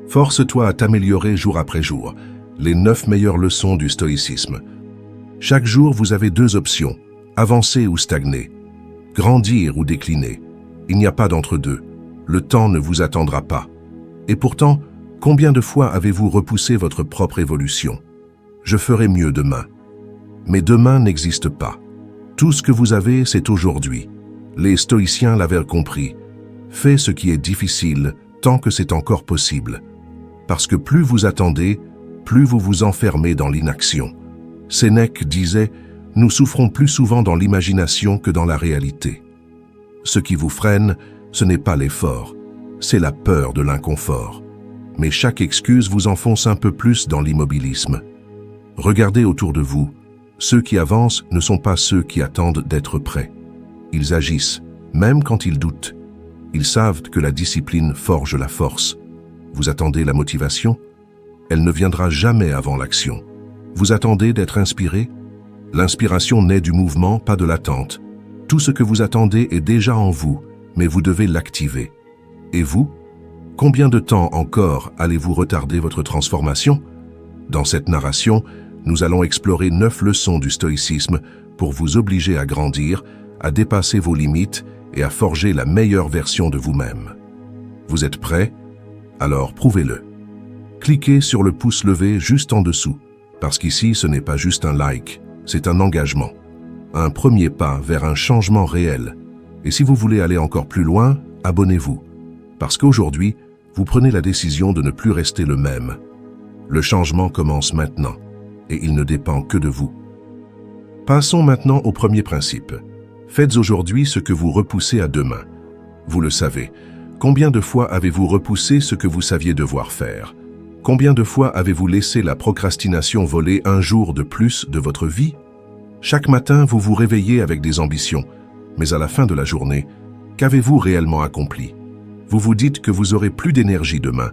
Force-toi à t'améliorer jour après jour. Les 9 meilleures leçons du stoïcisme. Chaque jour, vous avez 2 options, avancer ou stagner, grandir ou décliner. Il n'y a pas d'entre-deux. Le temps ne vous attendra pas. Et pourtant, combien de fois avez-vous repoussé votre propre évolution? Je ferai mieux demain. Mais demain n'existe pas. Tout ce que vous avez, c'est aujourd'hui. Les stoïciens l'avaient compris. Fais ce qui est difficile tant que c'est encore possible. Parce que plus vous attendez, plus vous vous enfermez dans l'inaction. Sénèque disait « Nous souffrons plus souvent dans l'imagination que dans la réalité ». Ce qui vous freine, ce n'est pas l'effort, c'est la peur de l'inconfort. Mais chaque excuse vous enfonce un peu plus dans l'immobilisme. Regardez autour de vous. Ceux qui avancent ne sont pas ceux qui attendent d'être prêts. Ils agissent, même quand ils doutent. Ils savent que la discipline forge la force. Vous attendez la motivation? Elle ne viendra jamais avant l'action. Vous attendez d'être inspiré? L'inspiration naît du mouvement, pas de l'attente. Tout ce que vous attendez est déjà en vous, mais vous devez l'activer. Et vous? Combien de temps encore allez-vous retarder votre transformation? Dans cette narration, nous allons explorer 9 leçons du stoïcisme pour vous obliger à grandir, à dépasser vos limites et à forger la meilleure version de vous-même. Vous êtes prêts? Alors prouvez-le. Cliquez sur le pouce levé juste en dessous, parce qu'ici ce n'est pas juste un like, c'est un engagement. Un premier pas vers un changement réel. Et si vous voulez aller encore plus loin, abonnez-vous. Parce qu'aujourd'hui, vous prenez la décision de ne plus rester le même. Le changement commence maintenant, et il ne dépend que de vous. Passons maintenant au premier principe. Faites aujourd'hui ce que vous repoussez à demain. Vous le savez, combien de fois avez-vous repoussé ce que vous saviez devoir faire? Combien de fois avez-vous laissé la procrastination voler un jour de plus de votre vie? Chaque matin, vous vous réveillez avec des ambitions, mais à la fin de la journée, qu'avez-vous réellement accompli? Vous vous dites que vous aurez plus d'énergie demain,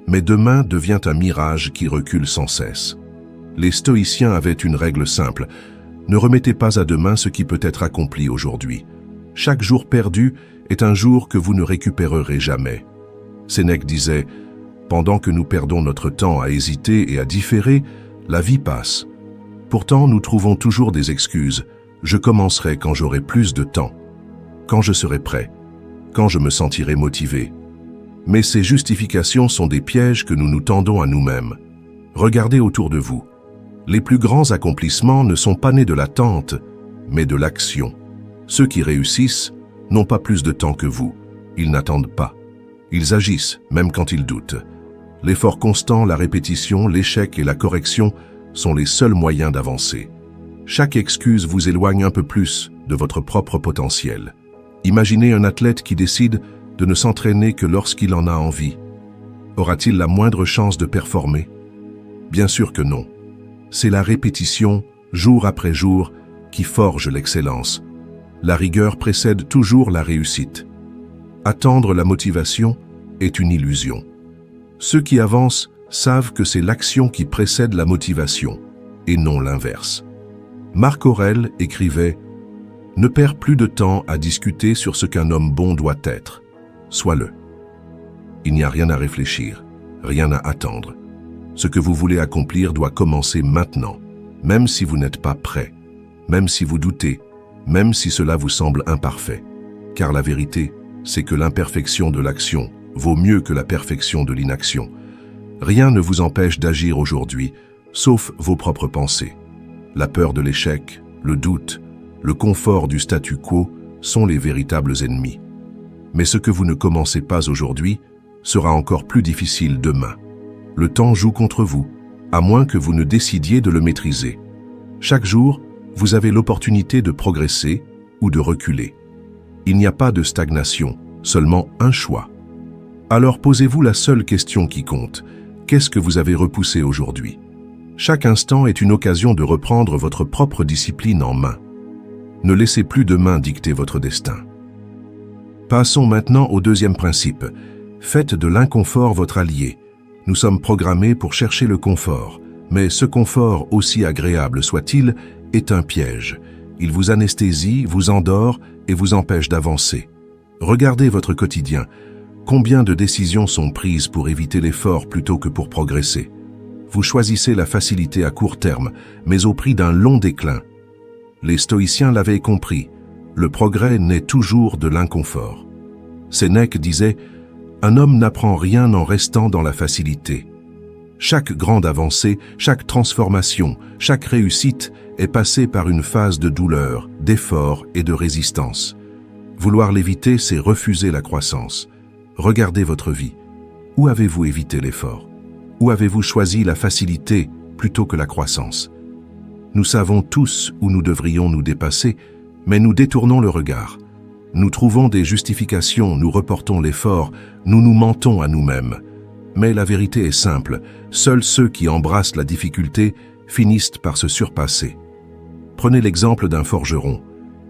mais demain devient un mirage qui recule sans cesse. Les stoïciens avaient une règle simple, ne remettez pas à demain ce qui peut être accompli aujourd'hui. Chaque jour perdu est un jour que vous ne récupérerez jamais. Sénèque disait « Pendant que nous perdons notre temps à hésiter et à différer, la vie passe. Pourtant, nous trouvons toujours des excuses. Je commencerai quand j'aurai plus de temps, quand je serai prêt, quand je me sentirai motivé. » Mais ces justifications sont des pièges que nous nous tendons à nous-mêmes. Regardez autour de vous. Les plus grands accomplissements ne sont pas nés de l'attente, mais de l'action. Ceux qui réussissent n'ont pas plus de temps que vous. Ils n'attendent pas. Ils agissent, même quand ils doutent. L'effort constant, la répétition, l'échec et la correction sont les seuls moyens d'avancer. Chaque excuse vous éloigne un peu plus de votre propre potentiel. Imaginez un athlète qui décide de ne s'entraîner que lorsqu'il en a envie. Aura-t-il la moindre chance de performer? Bien sûr que non. C'est la répétition, jour après jour, qui forge l'excellence. La rigueur précède toujours la réussite. Attendre la motivation est une illusion. Ceux qui avancent savent que c'est l'action qui précède la motivation, et non l'inverse. Marc Aurèle écrivait « Ne perds plus de temps à discuter sur ce qu'un homme bon doit être. Sois-le. » Il n'y a rien à réfléchir, rien à attendre. Ce que vous voulez accomplir doit commencer maintenant, même si vous n'êtes pas prêt, même si vous doutez, même si cela vous semble imparfait. Car la vérité, c'est que l'imperfection de l'action vaut mieux que la perfection de l'inaction. Rien ne vous empêche d'agir aujourd'hui, sauf vos propres pensées. La peur de l'échec, le doute, le confort du statu quo sont les véritables ennemis. Mais ce que vous ne commencez pas aujourd'hui sera encore plus difficile demain. Le temps joue contre vous, à moins que vous ne décidiez de le maîtriser. Chaque jour, vous avez l'opportunité de progresser ou de reculer. Il n'y a pas de stagnation, seulement un choix. Alors posez-vous la seule question qui compte. Qu'est-ce que vous avez repoussé aujourd'hui? Chaque instant est une occasion de reprendre votre propre discipline en main. Ne laissez plus demain dicter votre destin. Passons maintenant au deuxième principe. Faites de l'inconfort votre allié. Nous sommes programmés pour chercher le confort, mais ce confort, aussi agréable soit-il, est un piège. Il vous anesthésie, vous endort et vous empêche d'avancer. Regardez votre quotidien. Combien de décisions sont prises pour éviter l'effort plutôt que pour progresser? Vous choisissez la facilité à court terme, mais au prix d'un long déclin. Les stoïciens l'avaient compris, le progrès naît toujours de l'inconfort. Sénèque disait « Un homme n'apprend rien en restant dans la facilité ». Chaque grande avancée, chaque transformation, chaque réussite est passée par une phase de douleur, d'effort et de résistance. Vouloir l'éviter, c'est refuser la croissance. Regardez votre vie. Où avez-vous évité l'effort? Où avez-vous choisi la facilité plutôt que la croissance? Nous savons tous où nous devrions nous dépasser, mais nous détournons le regard. Nous trouvons des justifications, nous reportons l'effort, nous nous mentons à nous-mêmes. Mais la vérité est simple, seuls ceux qui embrassent la difficulté finissent par se surpasser. Prenez l'exemple d'un forgeron.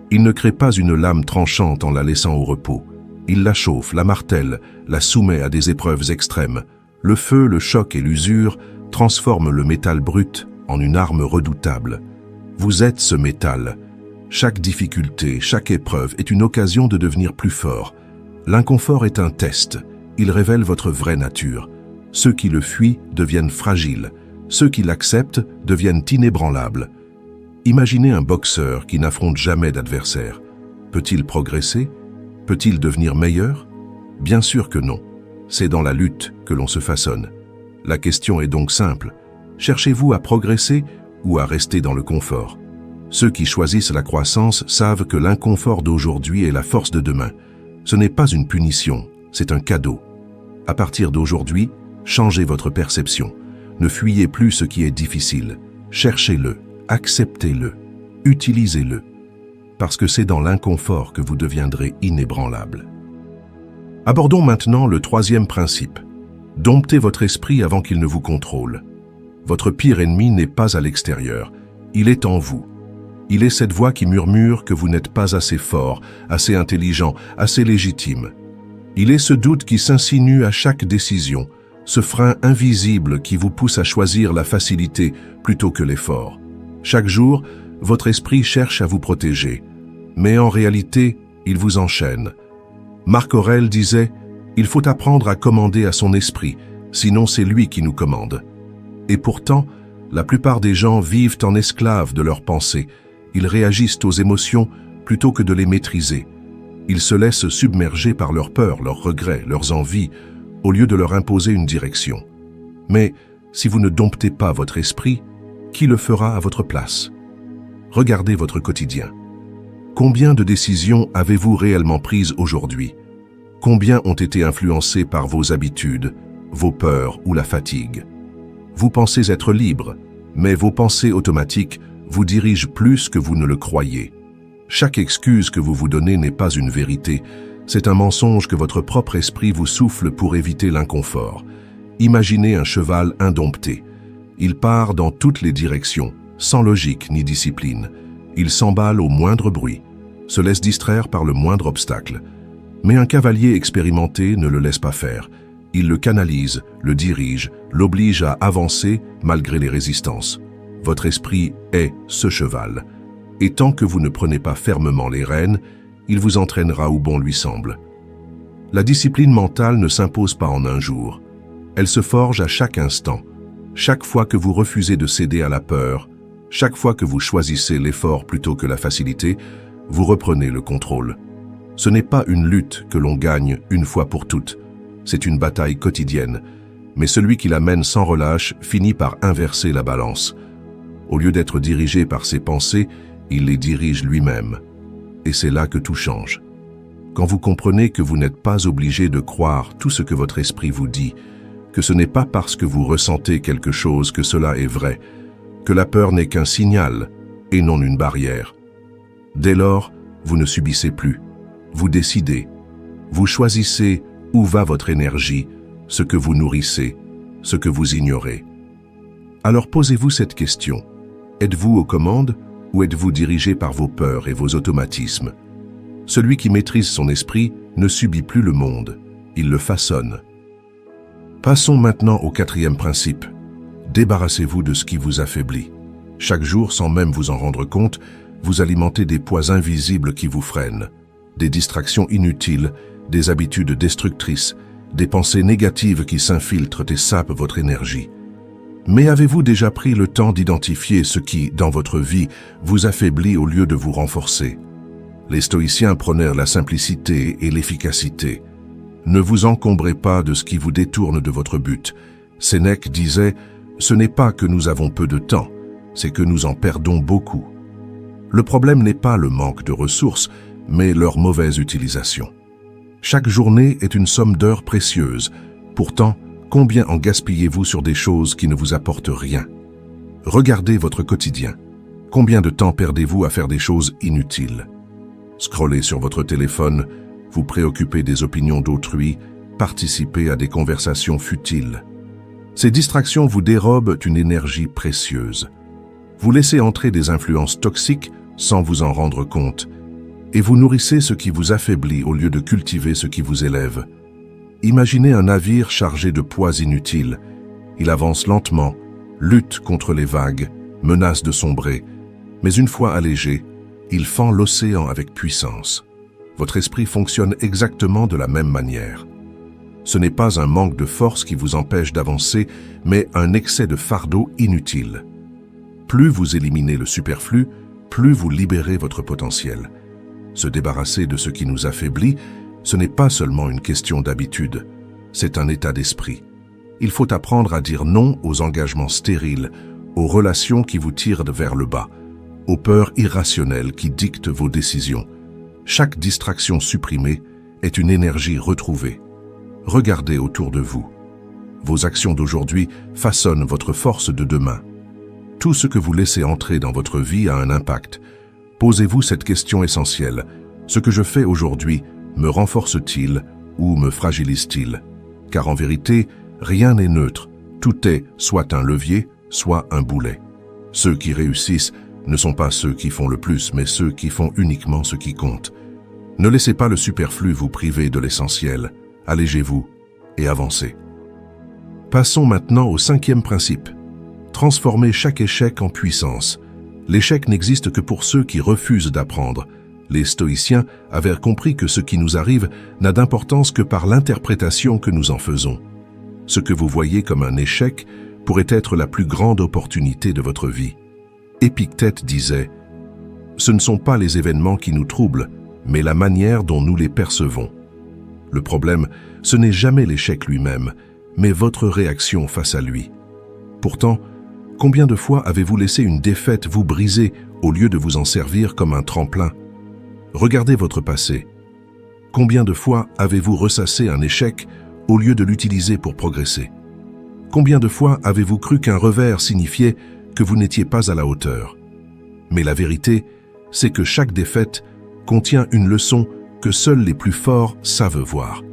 Il ne crée pas une lame tranchante en la laissant au repos. Il la chauffe, la martèle, la soumet à des épreuves extrêmes. Le feu, le choc et l'usure transforment le métal brut en une arme redoutable. Vous êtes ce métal. Chaque difficulté, chaque épreuve est une occasion de devenir plus fort. L'inconfort est un test. Il révèle votre vraie nature. Ceux qui le fuient deviennent fragiles. Ceux qui l'acceptent deviennent inébranlables. Imaginez un boxeur qui n'affronte jamais d'adversaire. Peut-il progresser? Peut-il devenir meilleur? Bien sûr que non. C'est dans la lutte que l'on se façonne. La question est donc simple. Cherchez-vous à progresser ou à rester dans le confort? Ceux qui choisissent la croissance savent que l'inconfort d'aujourd'hui est la force de demain. Ce n'est pas une punition, c'est un cadeau. À partir d'aujourd'hui, changez votre perception. Ne fuyez plus ce qui est difficile. Cherchez-le, acceptez-le, utilisez-le. Parce que c'est dans l'inconfort que vous deviendrez inébranlable. Abordons maintenant le troisième principe. Domptez votre esprit avant qu'il ne vous contrôle. Votre pire ennemi n'est pas à l'extérieur, il est en vous. Il est cette voix qui murmure que vous n'êtes pas assez fort, assez intelligent, assez légitime. Il est ce doute qui s'insinue à chaque décision, ce frein invisible qui vous pousse à choisir la facilité plutôt que l'effort. Chaque jour, votre esprit cherche à vous protéger, mais en réalité, il vous enchaîne. Marc Aurèle disait « Il faut apprendre à commander à son esprit, sinon c'est lui qui nous commande ». Et pourtant, la plupart des gens vivent en esclaves de leurs pensées. Ils réagissent aux émotions plutôt que de les maîtriser. Ils se laissent submerger par leurs peurs, leurs regrets, leurs envies, au lieu de leur imposer une direction. Mais si vous ne domptez pas votre esprit, qui le fera à votre place? Regardez votre quotidien. Combien de décisions avez-vous réellement prises aujourd'hui? Combien ont été influencées par vos habitudes, vos peurs ou la fatigue? Vous pensez être libre, mais vos pensées automatiques vous dirigent plus que vous ne le croyez. Chaque excuse que vous vous donnez n'est pas une vérité, c'est un mensonge que votre propre esprit vous souffle pour éviter l'inconfort. Imaginez un cheval indompté. Il part dans toutes les directions, sans logique ni discipline. Il s'emballe au moindre bruit, se laisse distraire par le moindre obstacle. Mais un cavalier expérimenté ne le laisse pas faire. Il le canalise, le dirige, l'oblige à avancer malgré les résistances. Votre esprit est ce cheval. Et tant que vous ne prenez pas fermement les rênes, il vous entraînera où bon lui semble. La discipline mentale ne s'impose pas en un jour. Elle se forge à chaque instant. Chaque fois que vous refusez de céder à la peur, chaque fois que vous choisissez l'effort plutôt que la facilité, vous reprenez le contrôle. Ce n'est pas une lutte que l'on gagne une fois pour toutes. C'est une bataille quotidienne. Mais celui qui la mène sans relâche finit par inverser la balance. Au lieu d'être dirigé par ses pensées, il les dirige lui-même. Et c'est là que tout change. Quand vous comprenez que vous n'êtes pas obligé de croire tout ce que votre esprit vous dit, que ce n'est pas parce que vous ressentez quelque chose que cela est vrai, que la peur n'est qu'un signal et non une barrière. Dès lors, vous ne subissez plus. Vous décidez. Vous choisissez où va votre énergie, ce que vous nourrissez, ce que vous ignorez. Alors posez-vous cette question. Êtes-vous aux commandes ou êtes-vous dirigé par vos peurs et vos automatismes? Celui qui maîtrise son esprit ne subit plus le monde, il le façonne. Passons maintenant au quatrième principe. Débarrassez-vous de ce qui vous affaiblit. Chaque jour, sans même vous en rendre compte, vous alimentez des poids invisibles qui vous freinent, des distractions inutiles, des habitudes destructrices, des pensées négatives qui s'infiltrent et sapent votre énergie. Mais avez-vous déjà pris le temps d'identifier ce qui, dans votre vie, vous affaiblit au lieu de vous renforcer? Les stoïciens prônèrent la simplicité et l'efficacité. Ne vous encombrez pas de ce qui vous détourne de votre but. Sénèque disait « Ce n'est pas que nous avons peu de temps, c'est que nous en perdons beaucoup. » Le problème n'est pas le manque de ressources, mais leur mauvaise utilisation. Chaque journée est une somme d'heures précieuses. Pourtant, combien en gaspillez-vous sur des choses qui ne vous apportent rien? Regardez votre quotidien. Combien de temps perdez-vous à faire des choses inutiles? Scrollez sur votre téléphone, vous préoccupez des opinions d'autrui, participez à des conversations futiles. Ces distractions vous dérobent une énergie précieuse. Vous laissez entrer des influences toxiques sans vous en rendre compte, et vous nourrissez ce qui vous affaiblit au lieu de cultiver ce qui vous élève. Imaginez un navire chargé de poids inutiles. Il avance lentement, lutte contre les vagues, menace de sombrer, mais une fois allégé, il fend l'océan avec puissance. Votre esprit fonctionne exactement de la même manière. Ce n'est pas un manque de force qui vous empêche d'avancer, mais un excès de fardeau inutile. Plus vous éliminez le superflu, plus vous libérez votre potentiel. Se débarrasser de ce qui nous affaiblit, ce n'est pas seulement une question d'habitude, c'est un état d'esprit. Il faut apprendre à dire non aux engagements stériles, aux relations qui vous tirent vers le bas, aux peurs irrationnelles qui dictent vos décisions. Chaque distraction supprimée est une énergie retrouvée. Regardez autour de vous. Vos actions d'aujourd'hui façonnent votre force de demain. Tout ce que vous laissez entrer dans votre vie a un impact. Posez-vous cette question essentielle. Ce que je fais aujourd'hui me renforce-t-il ou me fragilise-t-il? Car en vérité, rien n'est neutre. Tout est soit un levier, soit un boulet. Ceux qui réussissent ne sont pas ceux qui font le plus, mais ceux qui font uniquement ce qui compte. Ne laissez pas le superflu vous priver de l'essentiel. Allégez-vous et avancez. Passons maintenant au 5e principe. Transformez chaque échec en puissance. L'échec n'existe que pour ceux qui refusent d'apprendre. Les stoïciens avaient compris que ce qui nous arrive n'a d'importance que par l'interprétation que nous en faisons. Ce que vous voyez comme un échec pourrait être la plus grande opportunité de votre vie. Épictète disait « Ce ne sont pas les événements qui nous troublent, mais la manière dont nous les percevons. » Le problème, ce n'est jamais l'échec lui-même, mais votre réaction face à lui. Pourtant, combien de fois avez-vous laissé une défaite vous briser au lieu de vous en servir comme un tremplin? Regardez votre passé. Combien de fois avez-vous ressassé un échec au lieu de l'utiliser pour progresser? Combien de fois avez-vous cru qu'un revers signifiait que vous n'étiez pas à la hauteur? Mais la vérité, c'est que chaque défaite contient une leçon que seuls les plus forts savent voir.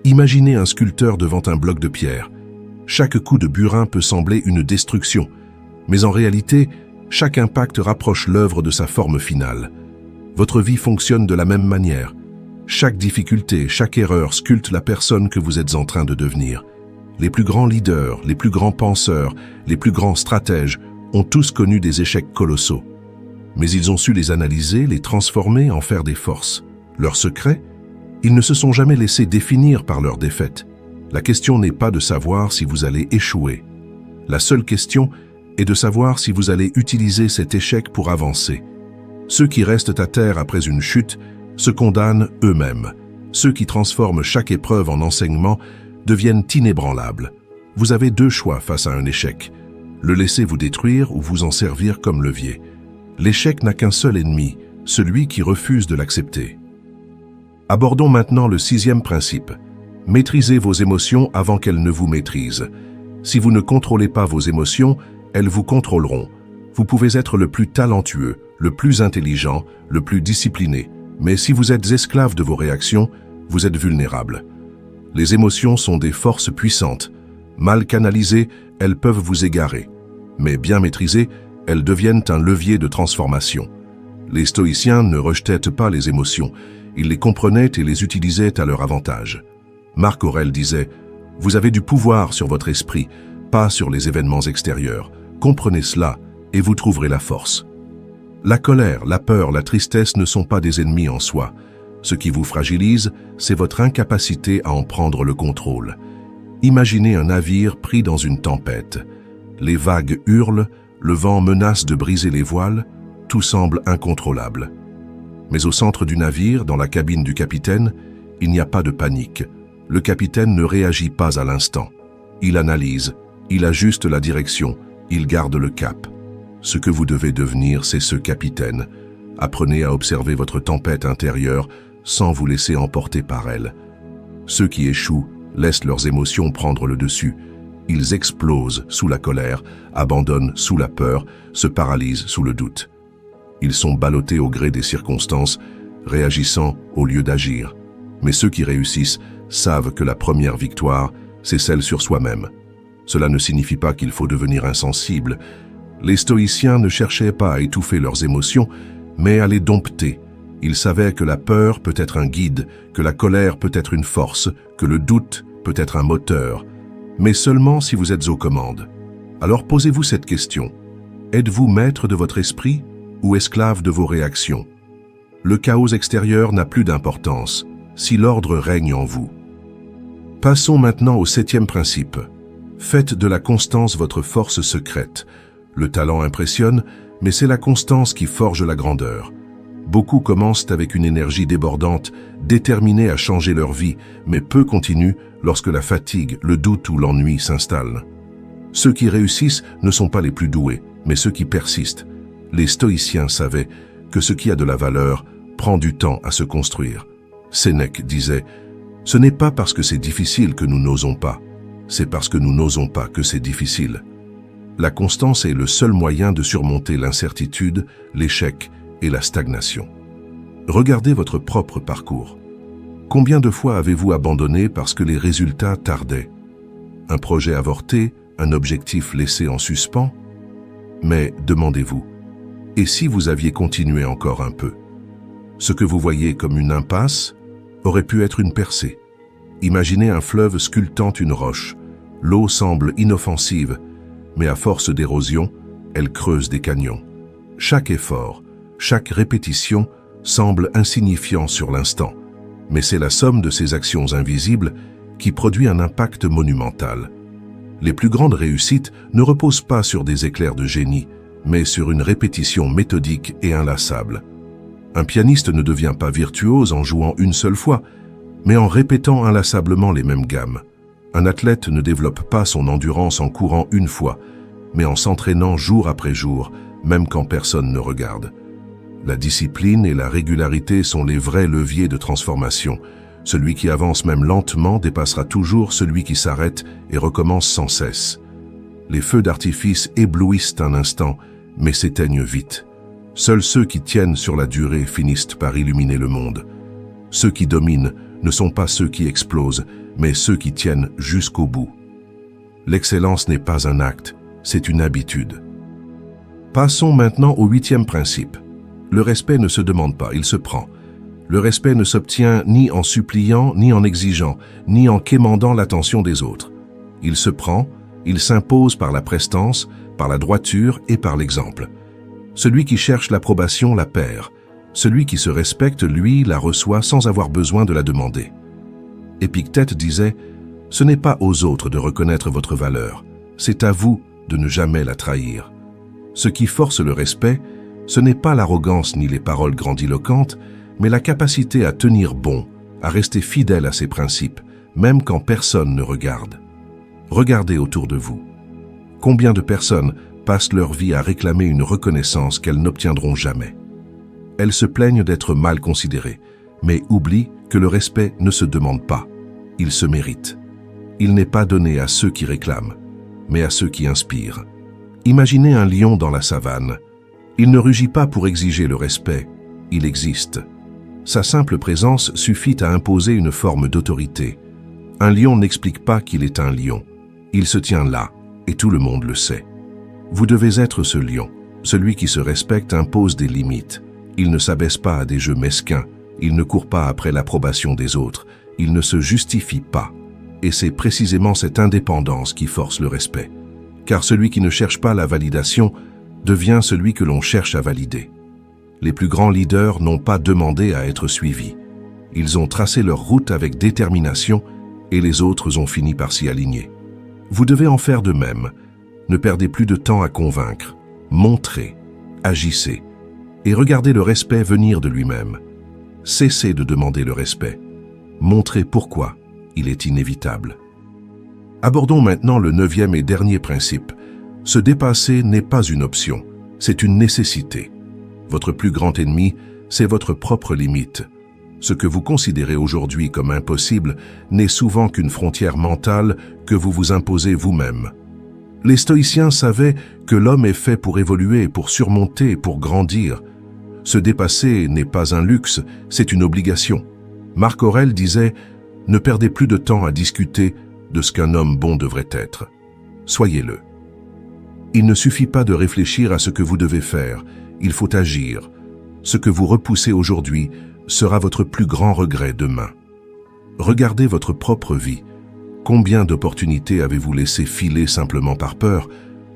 Imaginez un sculpteur devant un bloc de pierre. Chaque coup de burin peut sembler une destruction, mais en réalité, chaque impact rapproche l'œuvre de sa forme finale. Votre vie fonctionne de la même manière. Chaque difficulté, chaque erreur sculpte la personne que vous êtes en train de devenir. Les plus grands leaders, les plus grands penseurs, les plus grands stratèges ont tous connu des échecs colossaux. Mais ils ont su les analyser, les transformer, en faire des forces. Leur secret? Ils ne se sont jamais laissés définir par leurs défaites. La question n'est pas de savoir si vous allez échouer. La seule question est de savoir si vous allez utiliser cet échec pour avancer. Ceux qui restent à terre après une chute se condamnent eux-mêmes. Ceux qui transforment chaque épreuve en enseignement deviennent inébranlables. Vous avez deux choix face à un échec. Le laisser vous détruire ou vous en servir comme levier. L'échec n'a qu'un seul ennemi, celui qui refuse de l'accepter. Abordons maintenant le 6e principe. Maîtrisez vos émotions avant qu'elles ne vous maîtrisent. Si vous ne contrôlez pas vos émotions, elles vous contrôleront. Vous pouvez être le plus talentueux, le plus intelligent, le plus discipliné. Mais si vous êtes esclave de vos réactions, vous êtes vulnérable. Les émotions sont des forces puissantes. Mal canalisées, elles peuvent vous égarer. Mais bien maîtrisées, elles deviennent un levier de transformation. Les stoïciens ne rejetaient pas les émotions. Ils les comprenaient et les utilisaient à leur avantage. Marc Aurèle disait « Vous avez du pouvoir sur votre esprit, pas sur les événements extérieurs. Comprenez cela et vous trouverez la force. » La colère, la peur, la tristesse ne sont pas des ennemis en soi. Ce qui vous fragilise, c'est votre incapacité à en prendre le contrôle. Imaginez un navire pris dans une tempête. Les vagues hurlent, le vent menace de briser les voiles, tout semble incontrôlable. Mais au centre du navire, dans la cabine du capitaine, il n'y a pas de panique. Le capitaine ne réagit pas à l'instant. Il analyse, il ajuste la direction, il garde le cap. Ce que vous devez devenir, c'est ce capitaine. Apprenez à observer votre tempête intérieure sans vous laisser emporter par elle. Ceux qui échouent laissent leurs émotions prendre le dessus. Ils explosent sous la colère, abandonnent sous la peur, se paralysent sous le doute. Ils sont ballottés au gré des circonstances, réagissant au lieu d'agir. Mais ceux qui réussissent savent que la première victoire, c'est celle sur soi-même. Cela ne signifie pas qu'il faut devenir insensible. Les stoïciens ne cherchaient pas à étouffer leurs émotions, mais à les dompter. Ils savaient que la peur peut être un guide, que la colère peut être une force, que le doute peut être un moteur, mais seulement si vous êtes aux commandes. Alors posez-vous cette question. Êtes-vous maître de votre esprit ou esclave de vos réactions? Le chaos extérieur n'a plus d'importance, si l'ordre règne en vous. Passons maintenant au 7e principe. Faites de la constance votre force secrète. Le talent impressionne, mais c'est la constance qui forge la grandeur. Beaucoup commencent avec une énergie débordante, déterminés à changer leur vie, mais peu continuent lorsque la fatigue, le doute ou l'ennui s'installent. Ceux qui réussissent ne sont pas les plus doués, mais ceux qui persistent. Les stoïciens savaient que ce qui a de la valeur prend du temps à se construire. Sénèque disait « Ce n'est pas parce que c'est difficile que nous n'osons pas, c'est parce que nous n'osons pas que c'est difficile. » La constance est le seul moyen de surmonter l'incertitude, l'échec et la stagnation. Regardez votre propre parcours. Combien de fois avez-vous abandonné parce que les résultats tardaient? Un projet avorté, un objectif laissé en suspens? Mais demandez-vous, et si vous aviez continué encore un peu? Ce que vous voyez comme une impasse aurait pu être une percée. Imaginez un fleuve sculptant une roche. L'eau semble inoffensive, mais à force d'érosion, elle creuse des canyons. Chaque effort, chaque répétition semble insignifiant sur l'instant, mais c'est la somme de ces actions invisibles qui produit un impact monumental. Les plus grandes réussites ne reposent pas sur des éclairs de génie, mais sur une répétition méthodique et inlassable. Un pianiste ne devient pas virtuose en jouant une seule fois, mais en répétant inlassablement les mêmes gammes. Un athlète ne développe pas son endurance en courant une fois, mais en s'entraînant jour après jour, même quand personne ne regarde. La discipline et la régularité sont les vrais leviers de transformation. Celui qui avance même lentement dépassera toujours celui qui s'arrête et recommence sans cesse. Les feux d'artifice éblouissent un instant, mais s'éteignent vite. Seuls ceux qui tiennent sur la durée finissent par illuminer le monde. Ceux qui dominent ne sont pas ceux qui explosent, mais ceux qui tiennent jusqu'au bout. L'excellence n'est pas un acte, c'est une habitude. Passons maintenant au 8e principe. Le respect ne se demande pas, il se prend. Le respect ne s'obtient ni en suppliant, ni en exigeant, ni en quémandant l'attention des autres. Il se prend, il s'impose par la prestance, par la droiture et par l'exemple. Celui qui cherche l'approbation la perd. Celui qui se respecte, lui, la reçoit sans avoir besoin de la demander. Épictète disait « Ce n'est pas aux autres de reconnaître votre valeur, c'est à vous de ne jamais la trahir. » Ce qui force le respect, ce n'est pas l'arrogance ni les paroles grandiloquentes, mais la capacité à tenir bon, à rester fidèle à ses principes, même quand personne ne regarde. Regardez autour de vous. Combien de personnes passent leur vie à réclamer une reconnaissance qu'elles n'obtiendront jamais? Elles se plaignent d'être mal considérées, mais oublient que le respect ne se demande pas, il se mérite. Il n'est pas donné à ceux qui réclament, mais à ceux qui inspirent. Imaginez un lion dans la savane. Il ne rugit pas pour exiger le respect, il existe. Sa simple présence suffit à imposer une forme d'autorité. Un lion n'explique pas qu'il est un lion. Il se tient là, et tout le monde le sait. Vous devez être ce lion. Celui qui se respecte impose des limites. Il ne s'abaisse pas à des jeux mesquins. Il ne court pas après l'approbation des autres. Il ne se justifie pas. Et c'est précisément cette indépendance qui force le respect. Car celui qui ne cherche pas la validation devient celui que l'on cherche à valider. Les plus grands leaders n'ont pas demandé à être suivis. Ils ont tracé leur route avec détermination et les autres ont fini par s'y aligner. Vous devez en faire de même. Ne perdez plus de temps à convaincre. Montrez, agissez et regardez le respect venir de lui-même. Cessez de demander le respect. Montrez pourquoi il est inévitable. Abordons maintenant le 9e et dernier principe. Se dépasser n'est pas une option, c'est une nécessité. Votre plus grand ennemi, c'est votre propre limite. Ce que vous considérez aujourd'hui comme impossible n'est souvent qu'une frontière mentale que vous vous imposez vous-même. Les stoïciens savaient que l'homme est fait pour évoluer, pour surmonter, pour grandir. Se dépasser n'est pas un luxe, c'est une obligation. Marc Aurèle disait « Ne perdez plus de temps à discuter de ce qu'un homme bon devrait être. Soyez-le. » Il ne suffit pas de réfléchir à ce que vous devez faire, il faut agir. Ce que vous repoussez aujourd'hui sera votre plus grand regret demain. Regardez votre propre vie. Combien d'opportunités avez-vous laissé filer simplement par peur?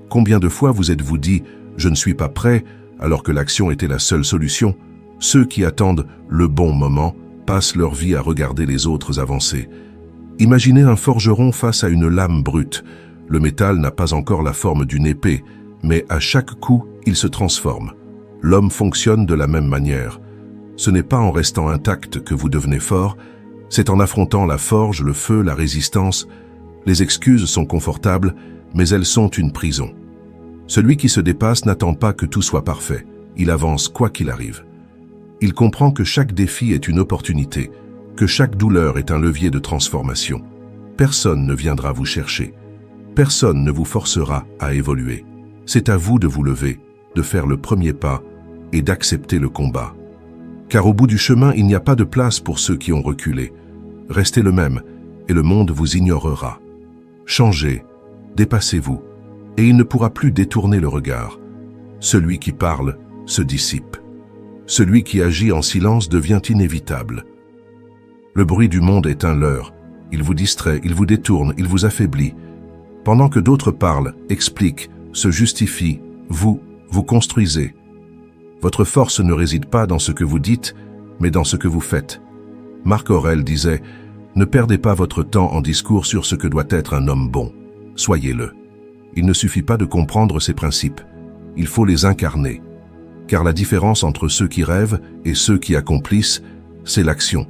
Combien de fois vous êtes-vous dit « Je ne suis pas prêt » alors que l'action était la seule solution? Ceux qui attendent le bon moment passent leur vie à regarder les autres avancer. Imaginez un forgeron face à une lame brute. Le métal n'a pas encore la forme d'une épée, mais à chaque coup, il se transforme. L'homme fonctionne de la même manière. Ce n'est pas en restant intact que vous devenez fort, c'est en affrontant la forge, le feu, la résistance. Les excuses sont confortables, mais elles sont une prison. Celui qui se dépasse n'attend pas que tout soit parfait. Il avance quoi qu'il arrive. Il comprend que chaque défi est une opportunité, que chaque douleur est un levier de transformation. Personne ne viendra vous chercher. Personne ne vous forcera à évoluer. C'est à vous de vous lever, de faire le premier pas et d'accepter le combat. Car au bout du chemin, il n'y a pas de place pour ceux qui ont reculé. Restez le même et le monde vous ignorera. Changez, dépassez-vous, et il ne pourra plus détourner le regard. Celui qui parle se dissipe. Celui qui agit en silence devient inévitable. Le bruit du monde est un leurre. Il vous distrait, il vous détourne, il vous affaiblit. Pendant que d'autres parlent, expliquent, se justifient, vous construisez. Votre force ne réside pas dans ce que vous dites, mais dans ce que vous faites. Marc Aurèle disait « Ne perdez pas votre temps en discours sur ce que doit être un homme bon. Soyez-le. » Il ne suffit pas de comprendre ces principes. Il faut les incarner. Car la différence entre ceux qui rêvent et ceux qui accomplissent, c'est l'action.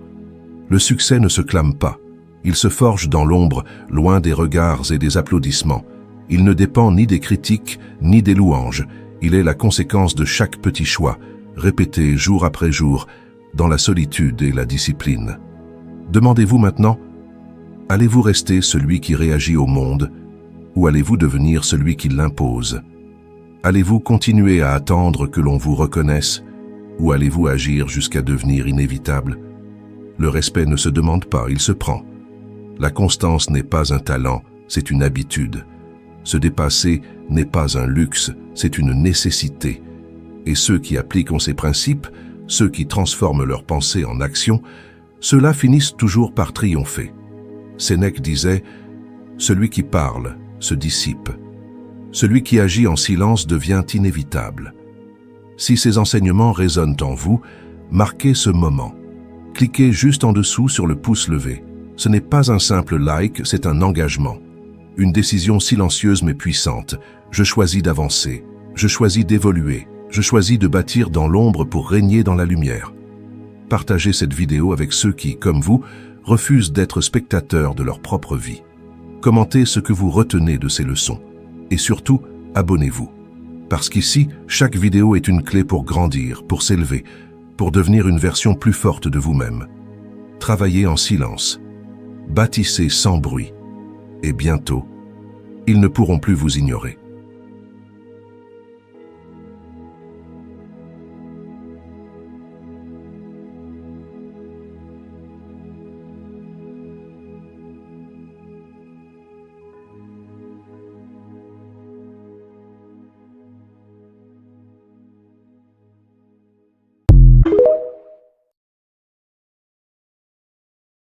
Le succès ne se clame pas. Il se forge dans l'ombre, loin des regards et des applaudissements. Il ne dépend ni des critiques, ni des louanges. Il est la conséquence de chaque petit choix, répété jour après jour, dans la solitude et la discipline. Demandez-vous maintenant, allez-vous rester celui qui réagit au monde, ou allez-vous devenir celui qui l'impose? Allez-vous continuer à attendre que l'on vous reconnaisse, ou allez-vous agir jusqu'à devenir inévitable? Le respect ne se demande pas, il se prend. La constance n'est pas un talent, c'est une habitude. Se dépasser n'est pas un luxe, c'est une nécessité. Et ceux qui appliquent ces principes, ceux qui transforment leurs pensées en action, ceux-là finissent toujours par triompher. Sénèque disait « Celui qui parle se dissipe. Celui qui agit en silence devient inévitable. » Si ces enseignements résonnent en vous, marquez ce moment. Cliquez juste en dessous sur le pouce levé. Ce n'est pas un simple like, c'est un engagement. Une décision silencieuse mais puissante. Je choisis d'avancer. Je choisis d'évoluer. Je choisis de bâtir dans l'ombre pour régner dans la lumière. Partagez cette vidéo avec ceux qui, comme vous, refusent d'être spectateurs de leur propre vie. Commentez ce que vous retenez de ces leçons. Et surtout, abonnez-vous. Parce qu'ici, chaque vidéo est une clé pour grandir, pour s'élever, pour devenir une version plus forte de vous-même. Travaillez en silence. Bâtissez sans bruit. Et bientôt, ils ne pourront plus vous ignorer.